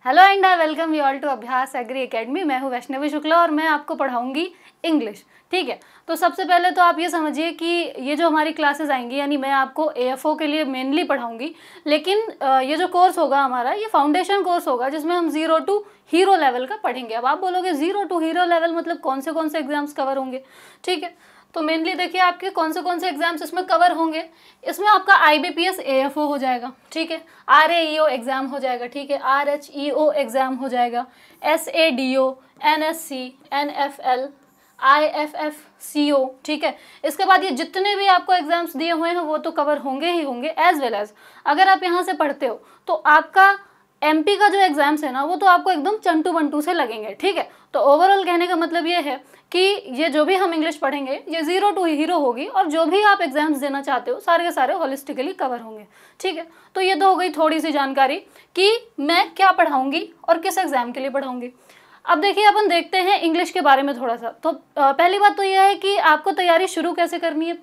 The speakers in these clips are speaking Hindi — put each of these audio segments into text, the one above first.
Hello and I welcome you all to Abhyas agri academy. मैं हूँ वैष्णवी शुक्ला और मैं आपको पढ़ाऊंगी इंग्लिश। ठीक है, तो सबसे पहले तो आप ये समझिए कि ये जो हमारी क्लासेस आएंगी यानी मैं आपको एएफओ के लिए मेनली पढ़ाऊंगी, लेकिन ये जो कोर्स होगा हमारा ये फाउंडेशन कोर्स होगा जिसमें हम 0 टू हीरो लेवल का पढ़ेंगे। अब आप बोलोगे 0 टू हीरो लेवल मतलब कौन से एग्जाम्स कवर होंगे। ठीक है, तो मेनली देखिए आपके कौन से एग्जाम्स इसमें कवर होंगे। इसमें आपका IBPS AFO हो जाएगा, ठीक है, RAEO एग्जाम हो जाएगा, ठीक है, RHEO एग्जाम हो जाएगा, SADO, NSC, NFL, IFFCO, ठीक है। इसके बाद ये जितने भी आपको एग्जाम्स दिए हुए हैं वो तो कवर होंगे ही होंगे, एज वेल एज अगर आप यहाँ से पढ़ते हो तो आपका MP का जो एग्जाम्स है ना वो तो आपको एकदम चंटू बंटू से लगेंगे। ठीक है, तो ओवरऑल कहने का मतलब ये है कि ये जो भी हम इंग्लिश पढ़ेंगे ये 0 टू हीरो होगी और जो भी आप एग्जाम्स देना चाहते हो सारे के सारे होलिस्टिकली कवर होंगे। ठीक है, तो ये तो हो गई थोड़ी सी जानकारी कि मैं क्या पढ़ाऊंगी और किस एग्जाम के लिए पढ़ाऊंगी। अब देखिए अपन देखते हैं इंग्लिश के बारे में थोड़ा सा। तो पहली बात तो यह है कि आपको तैयारी शुरू कैसे करनी है।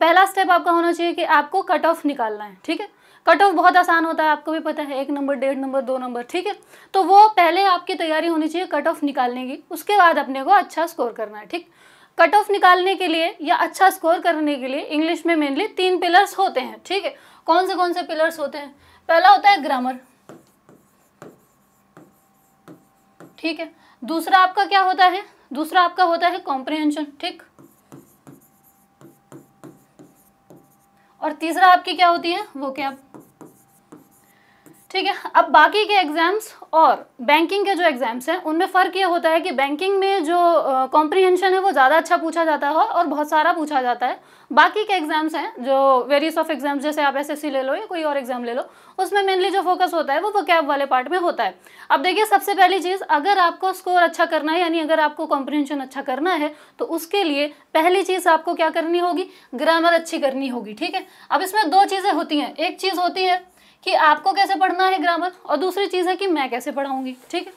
पहला स्टेप आपका होना चाहिए कि आपको कट ऑफ निकालना है। ठीक है, कट ऑफ बहुत आसान होता है, आपको भी पता है, 1 नंबर 1.5 नंबर 2 नंबर। ठीक है, तो वो पहले आपकी तैयारी होनी चाहिए कट ऑफ निकालने की, उसके बाद अपने को अच्छा स्कोर करना है। ठीक, कट ऑफ निकालने के लिए या अच्छा स्कोर करने के लिए इंग्लिश में मेनली 3 पिलर्स होते हैं। ठीक है, कौन से पिलर्स होते हैं। पहला होता है ग्रामर, ठीक है। दूसरा आपका क्या होता है, दूसरा आपका होता है कॉम्प्रिहेंशन, ठीक। और तीसरा आपकी क्या होती है, वो क्या, ठीक है। अब बाकी के एग्जाम्स और बैंकिंग के जो एग्जाम्स हैं उनमें फ़र्क ये होता है कि बैंकिंग में जो कॉम्प्रिहेंशन है वो ज़्यादा अच्छा पूछा जाता है और बहुत सारा पूछा जाता है। बाकी के एग्जाम्स हैं जो वेरियस ऑफ एग्जाम्स, जैसे आप SSC ले लो या कोई और एग्जाम ले लो, उसमें मेनली जो फोकस होता है वो वोकैब वाले पार्ट में होता है। अब देखिए सबसे पहली चीज़, अगर आपको स्कोर अच्छा करना है यानी अगर आपको कॉम्प्रिहेंशन अच्छा करना है तो उसके लिए पहली चीज़ आपको क्या करनी होगी, ग्रामर अच्छी करनी होगी। ठीक है, अब इसमें 2 चीज़ें होती हैं, एक चीज़ होती है कि आपको कैसे पढ़ना है ग्रामर और दूसरी चीज़ है कि मैं कैसे पढ़ाऊंगी। ठीक है,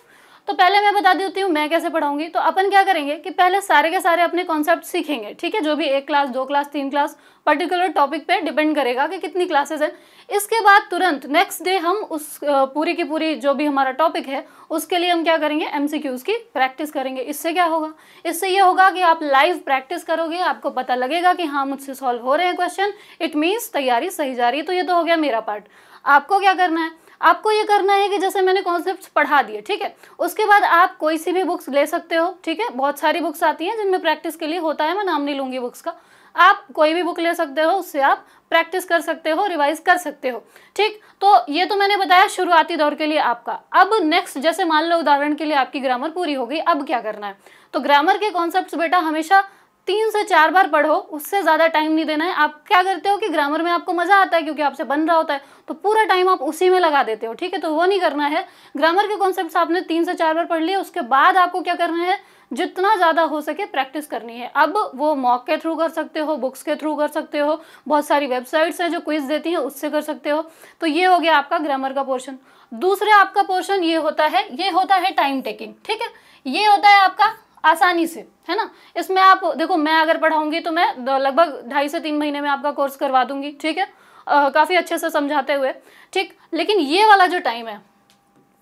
तो पहले मैं बता देती हूँ मैं कैसे पढ़ाऊंगी। तो अपन क्या करेंगे कि पहले सारे के सारे अपने कॉन्सेप्ट सीखेंगे। ठीक है, जो भी 1 class 2 class 3 class particular topic पे डिपेंड करेगा कि कितनी क्लासेस हैं। इसके बाद तुरंत नेक्स्ट डे हम उस पूरी की पूरी जो भी हमारा टॉपिक है उसके लिए हम क्या करेंगे, MCQs की प्रैक्टिस करेंगे। इससे क्या होगा, इससे ये होगा कि आप लाइव प्रैक्टिस करोगे, आपको पता लगेगा कि हाँ मुझसे सॉल्व हो रहे हैं क्वेश्चन, इट मीन्स तैयारी सही जा रही है। तो ये तो हो गया मेरा पार्ट। आपको क्या करना है, आपको ये करना है कि जैसे मैंने कॉन्सेप्ट्स पढ़ा दिए, ठीक है, उसके बाद आप कोई सी भी बुक्स ले सकते हो। ठीक है, बहुत सारी बुक्स आती हैं जिनमें प्रैक्टिस के लिए होता है, मैं नाम नहीं लूंगी बुक्स का, आप कोई भी बुक ले सकते हो, उससे आप प्रैक्टिस कर सकते हो, रिवाइज कर सकते हो। ठीक, तो ये तो मैंने बताया शुरुआती दौर के लिए आपका। अब नेक्स्ट, जैसे मान लो उदाहरण के लिए आपकी ग्रामर पूरी हो गई, अब क्या करना है। तो ग्रामर के कॉन्सेप्ट्स बेटा हमेशा 3 से 4 बार पढ़ो, उससे ज़्यादा टाइम नहीं देना है। आप क्या करते हो कि ग्रामर में आपको मज़ा आता है क्योंकि आपसे बन रहा होता है, तो पूरा टाइम आप उसी में लगा देते हो। ठीक है, तो वो नहीं करना है। ग्रामर के कॉन्सेप्ट्स आपने 3 से 4 बार पढ़ लिए, उसके बाद आपको क्या करना है, जितना ज़्यादा हो सके प्रैक्टिस करनी है। अब वो मॉक के थ्रू कर सकते हो, बुक्स के थ्रू कर सकते हो, बहुत सारी वेबसाइट्स हैं जो क्विज देती हैं, उससे कर सकते हो। तो ये हो गया आपका ग्रामर का पोर्शन। दूसरा आपका पोर्शन ये होता है टाइम टेकिंग। ठीक है, ये होता है आपका आसानी से, है ना। इसमें आप देखो, मैं अगर पढ़ाऊंगी तो मैं लगभग 2.5 से 3 महीने में आपका कोर्स करवा दूंगी। ठीक है, काफ़ी अच्छे से समझाते हुए। ठीक, लेकिन ये वाला जो टाइम है,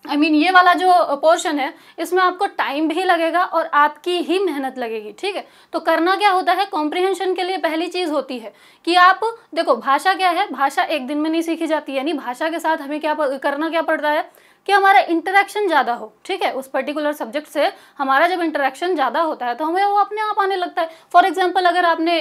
ये वाला जो पोर्शन है, इसमें आपको टाइम भी लगेगा और आपकी ही मेहनत लगेगी। ठीक है, तो करना क्या होता है, कॉम्प्रिहेंशन के लिए पहली चीज़ होती है कि आप देखो, भाषा क्या है, भाषा एक दिन में नहीं सीखी जाती, यानी भाषा के साथ हमें क्या करना क्या पड़ता है कि हमारा इंटरेक्शन ज़्यादा हो। ठीक है, उस पर्टिकुलर सब्जेक्ट से हमारा जब इंटरेक्शन ज़्यादा होता है तो हमें वो अपने आप आने लगता है। फॉर एग्जांपल अगर आपने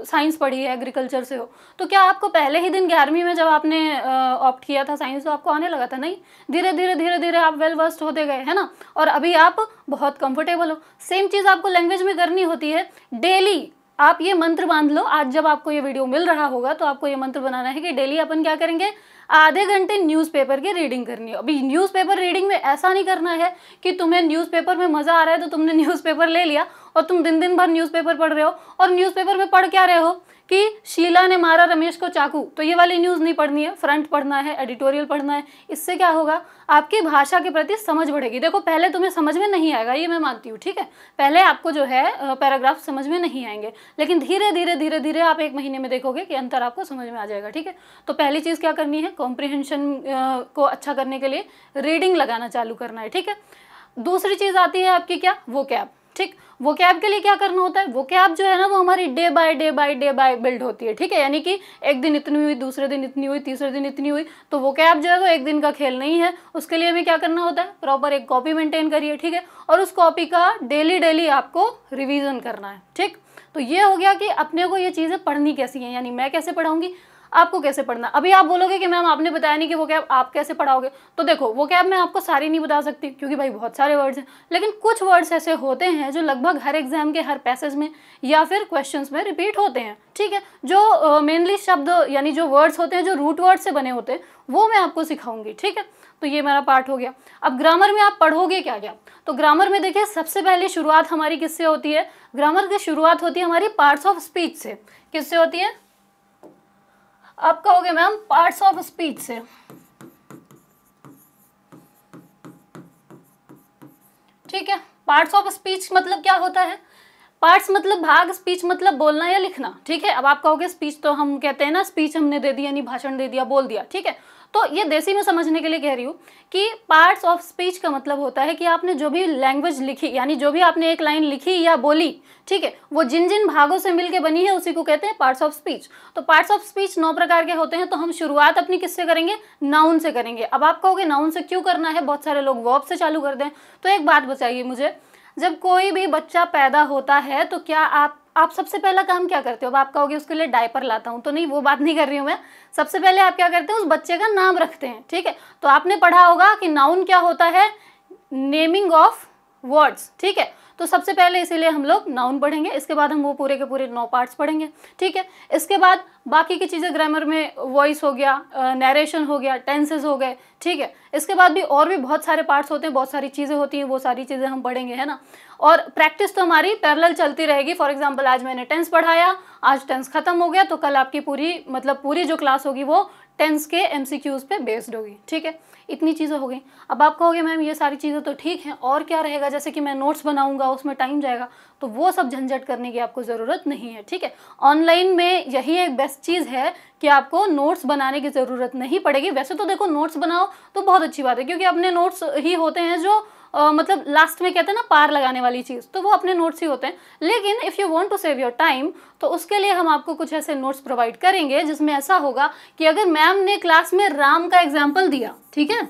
साइंस पढ़ी है, एग्रीकल्चर से हो, तो क्या आपको पहले ही दिन 11वीं में जब आपने ऑप्ट किया था साइंस तो आपको आने लगा था? नहीं, धीरे धीरे आप वेल वर्स्ड होते गए, है ना, और अभी आप बहुत कंफर्टेबल हो। सेम चीज़ आपको लैंग्वेज में करनी होती है। डेली आप ये मंत्र बांध लो, आज जब आपको ये वीडियो मिल रहा होगा तो आपको ये मंत्र बनाना है कि डेली अपन क्या करेंगे, आधे घंटे न्यूज़पेपर की रीडिंग करनी है। अभी न्यूज़पेपर रीडिंग में ऐसा नहीं करना है कि तुम्हें न्यूज़पेपर में मज़ा आ रहा है तो तुमने न्यूज़पेपर ले लिया और तुम दिन भर न्यूज़पेपर पढ़ रहे हो। और न्यूज़पेपर में पढ़ क्या रहे हो कि शीला ने मारा रमेश को चाकू, तो ये वाली न्यूज़ नहीं पढ़नी है, फ्रंट पढ़ना है, एडिटोरियल पढ़ना है। इससे क्या होगा, आपकी भाषा के प्रति समझ बढ़ेगी। देखो पहले तुम्हें समझ में नहीं आएगा, ये मैं मानती हूँ, ठीक है, पहले आपको जो है पैराग्राफ समझ में नहीं आएंगे, लेकिन धीरे धीरे धीरे धीरे आप 1 महीने में देखोगे कि अंतर आपको समझ में आ जाएगा, ठीक है। तो पहली चीज़ क्या करनी है, कॉम्प्रिहेंशन को अच्छा करने के लिए रीडिंग लगाना चालू करना है, ठीक है। दूसरी चीज़ आती है आपकी क्या, वोकैब, ठीक। वोकैब के लिए क्या करना होता है, वोकैब जो है ना वो हमारी डे बाय बिल्ड होती है, ठीक है। यानी कि एक दिन इतनी हुई, दूसरे दिन इतनी हुई, तीसरे दिन इतनी हुई। तो वोकैब जो है वो एक दिन का खेल नहीं है, उसके लिए हमें क्या करना होता है, प्रॉपर एक कॉपी मेंटेन करिए, ठीक है, और उस कॉपी का डेली आपको रिविजन करना है, ठीक। तो ये हो गया कि अपने को ये चीज़ें पढ़नी कैसी हैं, यानी मैं कैसे पढ़ाऊंगी, आपको कैसे पढ़ना। अभी आप बोलोगे कि मैम आपने बताया नहीं कि वो कैब आप कैसे पढ़ाओगे, तो देखो वो कैब मैं आपको सारी नहीं बता सकती क्योंकि भाई बहुत सारे वर्ड्स हैं, लेकिन कुछ वर्ड्स ऐसे होते हैं जो लगभग हर एग्जाम के हर पैसेज में या फिर क्वेश्चंस में रिपीट होते हैं, ठीक है। जो मेनली शब्द यानी जो वर्ड्स होते हैं, जो रूट वर्ड से बने होते हैं, वो मैं आपको सिखाऊंगी, ठीक है। तो ये मेरा पार्ट हो गया। अब ग्रामर में आप पढ़ोगे क्या क्या, तो ग्रामर में देखिए सबसे पहले शुरुआत हमारी किससे होती है, ग्रामर की शुरुआत होती है हमारी पार्ट्स ऑफ स्पीच से। किससे होती है, आप कहोगे मैम पार्ट्स ऑफ स्पीच से, ठीक है। पार्ट्स ऑफ स्पीच मतलब क्या होता है, पार्ट्स मतलब भाग, स्पीच मतलब बोलना या लिखना, ठीक है। अब आप कहोगे स्पीच तो हम कहते हैं ना, स्पीच हमने दे दी यानी भाषण दे दिया, बोल दिया, ठीक है। तो ये देसी में समझने के लिए कह रही हूँ कि पार्ट्स ऑफ स्पीच का मतलब होता है कि आपने जो भी लैंग्वेज लिखी, यानी जो भी आपने एक लाइन लिखी या बोली, ठीक है, वो जिन जिन भागों से मिलके बनी है उसी को कहते हैं पार्ट्स ऑफ स्पीच। तो पार्ट्स ऑफ स्पीच 9 प्रकार के होते हैं। तो हम शुरुआत अपनी किससे करेंगे, नाउन से करेंगे। अब आप कहोगे नाउन से क्यों करना है, बहुत सारे लोग वर्ब से चालू कर दें। तो एक बात बताइए मुझे, जब कोई भी बच्चा पैदा होता है तो क्या आप सबसे पहला काम क्या करते हो, अब आप कहोगे उसके लिए डायपर लाता हूँ, तो नहीं, वो बात नहीं कर रही हूँ मैं। सबसे पहले आप क्या करते हैं, उस बच्चे का नाम रखते हैं, ठीक है। तो आपने पढ़ा होगा कि नाउन क्या होता है, नेमिंग ऑफ वर्ड्स, ठीक है। तो सबसे पहले इसीलिए हम लोग नाउन पढ़ेंगे, इसके बाद हम वो पूरे के पूरे 9 पार्ट्स पढ़ेंगे, ठीक है। इसके बाद बाकी की चीज़ें ग्रामर में वॉइस हो गया, नरेशन हो गया, टेंसेस हो गए, ठीक है। इसके बाद भी और भी बहुत सारे पार्ट्स होते हैं, बहुत सारी चीज़ें होती हैं, वो सारी चीज़ें हम पढ़ेंगे, है ना। और प्रैक्टिस तो हमारी पैरेलल चलती रहेगी। फॉर एग्जांपल आज मैंने टेंस पढ़ाया, आज टेंस खत्म हो गया, तो कल आपकी पूरी जो क्लास होगी वो टेंस के MCQs पे बेस्ड होगी, ठीक है। इतनी चीज़ें हो गई। अब आप कहोगे मैम ये सारी चीज़ें तो ठीक हैं, और क्या रहेगा, जैसे कि मैं नोट्स बनाऊंगा उसमें टाइम जाएगा, तो वो सब झंझट करने की आपको ज़रूरत नहीं है, ठीक है। ऑनलाइन में यही एक बेस्ट चीज़ है कि आपको नोट्स बनाने की ज़रूरत नहीं पड़ेगी। वैसे तो देखो नोट्स बनाओ तो बहुत अच्छी बात है, क्योंकि अपने नोट्स ही होते हैं जो मतलब लास्ट में कहते हैं ना पार लगाने वाली चीज़, तो वो अपने नोट्स ही होते हैं। लेकिन if you want to save your time, तो उसके लिए हम आपको कुछ ऐसे नोट्स प्रोवाइड करेंगे जिसमें ऐसा होगा कि अगर मैम ने क्लास में राम का एग्जाम्पल दिया, ठीक है,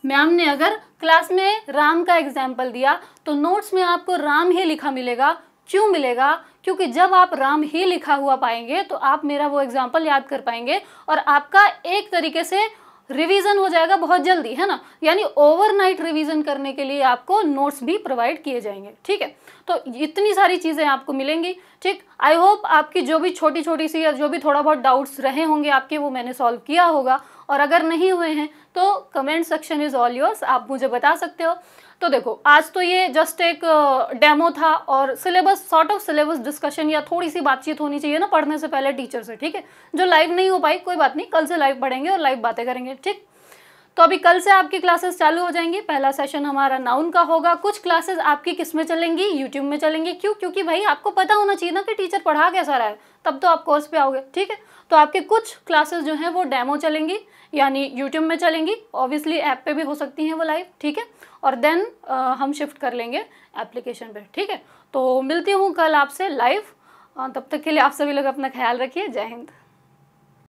मैम ने अगर क्लास में राम का एग्जाम्पल दिया, तो नोट्स में आपको राम ही लिखा मिलेगा। क्यों मिलेगा, क्योंकि जब आप राम ही लिखा हुआ पाएंगे तो आप मेरा वो एग्जाम्पल याद कर पाएंगे और आपका एक तरीके से रिवीजन हो जाएगा बहुत जल्दी, है ना। यानी ओवरनाइट रिवीजन करने के लिए आपको नोट्स भी प्रोवाइड किए जाएंगे, ठीक है। तो इतनी सारी चीज़ें आपको मिलेंगी, ठीक। आई होप आपकी जो भी छोटी छोटी सी या जो भी थोड़ा बहुत डाउट्स रहे होंगे आपके, वो मैंने सॉल्व किया होगा, और अगर नहीं हुए हैं तो comment section is all yours, आप मुझे बता सकते हो। तो देखो आज तो ये जस्ट एक डेमो था, और syllabus sort of syllabus discussion या थोड़ी सी बातचीत होनी चाहिए ना पढ़ने से पहले टीचर से, ठीक है। जो लाइव नहीं हो पाई कोई बात नहीं, कल से लाइव पढ़ेंगे और लाइव बातें करेंगे, ठीक। तो अभी कल से आपकी क्लासेस चालू हो जाएंगी। पहला सेशन हमारा नाउन का होगा। कुछ क्लासेस आपकी किस में चलेंगी, यूट्यूब में चलेंगी। क्यों, क्योंकि भाई आपको पता होना चाहिए ना कि टीचर पढ़ा कैसा रहा है, तब तो आप कोर्स पे आओगे, ठीक है। तो आपके कुछ क्लासेस जो हैं वो डेमो चलेंगी, यानी यूट्यूब में चलेंगी, ऑब्वियसली ऐप पे भी हो सकती हैं वो लाइव, ठीक है। और देन हम शिफ्ट कर लेंगे एप्लीकेशन पे, ठीक है। तो मिलती हूँ कल आपसे लाइव, तब तक के लिए आप सभी लोग अपना ख्याल रखिए। जय हिंद।